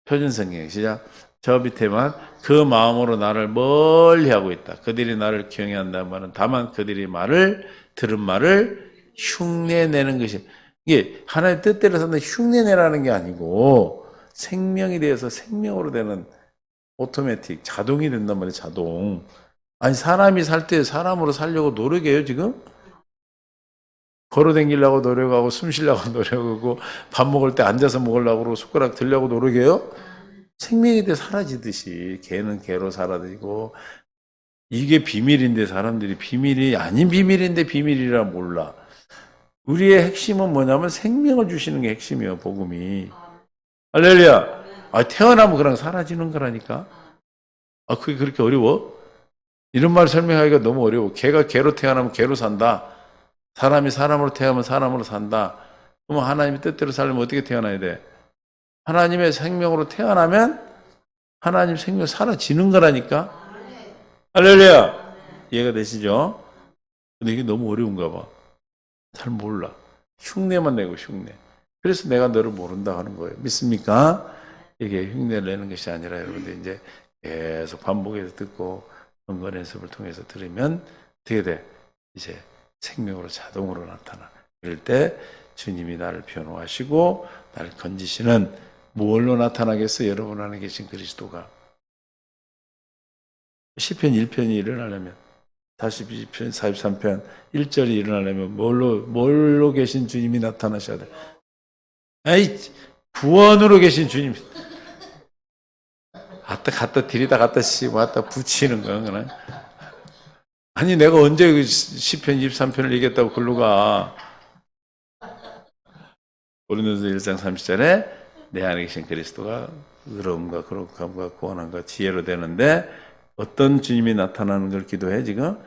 표준성경 시작. 저 밑에만 그 마음으로 나를 멀리 하고 있다. 그들이 나를 경외한다는 말은 다만 그들이 들은 말을 흉내내는 것이. 이게 하나님의 뜻대로 산다 흉내내라는 게 아니고 생명에 대해서 생명으로 되는 오토매틱 자동이 된단 말이에요. 자동. 아니 사람이 살 때 사람으로 살려고 노력해요 지금? 걸어 다니려고 노력하고 숨 쉬려고 노력하고 밥 먹을 때 앉아서 먹으려고 그러고 숟가락 들려고 노력해요? 생명에 대해 사라지듯이 개는 개로 사라지고 이게 비밀인데 사람들이 비밀이 아닌 비밀인데 비밀이라 몰라. 우리의 핵심은 뭐냐면 생명을 주시는 게 핵심이에요. 복음이. 할렐루야. 아, 태어나면 그냥 사라지는 거라니까. 아, 그게 그렇게 어려워? 이런 말 설명하기가 너무 어려워. 개가 개로 태어나면 개로 산다. 사람이 사람으로 태어나면 사람으로 산다. 그러면 하나님의 뜻대로 살려면 어떻게 태어나야 돼? 하나님의 생명으로 태어나면 하나님 생명 사라지는 거라니까. 할렐루야. 이해가 되시죠? 근데 이게 너무 어려운가 봐. 잘 몰라. 흉내만 내고 흉내. 그래서 내가 너를 모른다 하는 거예요. 믿습니까? 이게 흉내를 내는 것이 아니라 여러분들 이제 계속 반복해서 듣고 연관 연습을 통해서 들으면 어떻게 돼? 이제 생명으로 자동으로 나타나. 그럴 때 주님이 나를 변호하시고 나를 건지시는 뭘로 나타나겠어요? 여러분 안에 계신 그리스도가. 시편 1편이 일어나려면 42편, 43편 1절이 일어나려면 뭘로 계신 주님이 나타나셔야 돼. 에이, 구원으로 계신 주님. 갖다 들이다 갖다 씌고 갖다 붙이는 거야, 그냥. 아니, 내가 언제 그 시편 23편을 얘기했다고 글로 가. 고린도서 1장 30절에 내 안에 계신 그리스도가 의로움과 거룩함과 구원함과 지혜로 되는데 어떤 주님이 나타나는 걸 기도해 지금?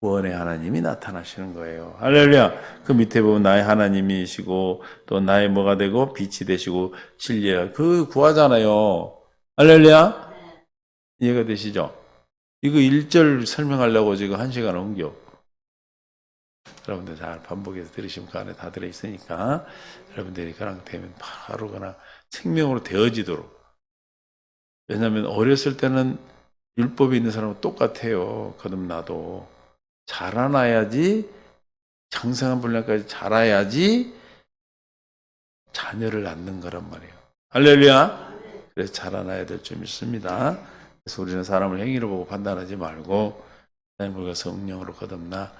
구원의 하나님이 나타나시는 거예요. 할렐루야. 그 밑에 보면 나의 하나님이시고 또 나의 뭐가 되고 빛이 되시고 진리야. 그 구하잖아요. 할렐루야. 이해가 되시죠? 이거 1절 설명하려고 지금 1시간 옮겨. 여러분들 잘 반복해서 들으시면 그 안에 다 들어있으니까 여러분들이 그냥 되면 바로 그냥 생명으로 되어지도록. 왜냐하면 어렸을 때는 율법이 있는 사람은 똑같아요. 거듭나도. 자라나야지, 장성한 분량까지 자라야지 자녀를 낳는 거란 말이에요. 할렐루야. 그래서 자라나야 될 점 있습니다. 그래서 우리는 사람을 행위로 보고 판단하지 말고 하나님과 성령으로 거듭나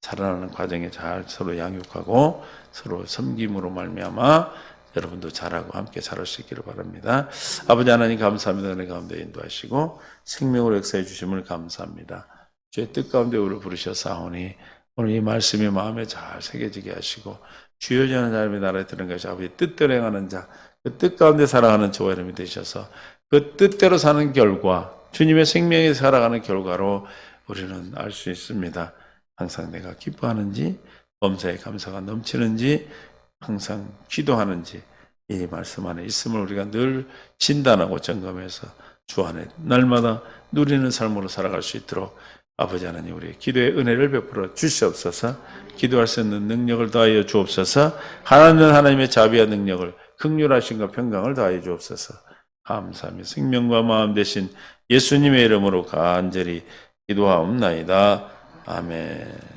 자라나는 과정에 잘 서로 양육하고 서로 섬김으로 말미암아 여러분도 잘하고 함께 자랄 수 있기를 바랍니다. 아버지 하나님 감사합니다. 은혜 가운데 인도하시고 생명으로 역사해 주심을 감사합니다. 주의 뜻 가운데 우리를 부르셨사오니 오늘 이 말씀이 마음에 잘 새겨지게 하시고 주여 전하는 자님의 나라에 드는 것이 아버지의 뜻대로 행하는 자, 그 뜻 가운데 살아가는 저와 여러분이 되셔서 그 뜻대로 사는 결과, 주님의 생명에 살아가는 결과로 우리는 알 수 있습니다. 항상 내가 기뻐하는지, 범사에 감사가 넘치는지, 항상 기도하는지 이 말씀 안에 있음을 우리가 늘 진단하고 점검해서 주 안에 날마다 누리는 삶으로 살아갈 수 있도록 아버지 하나님 우리의 기도의 은혜를 베풀어 주시옵소서. 기도할 수 있는 능력을 더하여 주옵소서. 하나님의 자비와 능력을 긍휼하심과 평강을 더하여 주옵소서. 감사하며 생명과 마음 되신 예수님의 이름으로 간절히 기도하옵나이다. 아멘.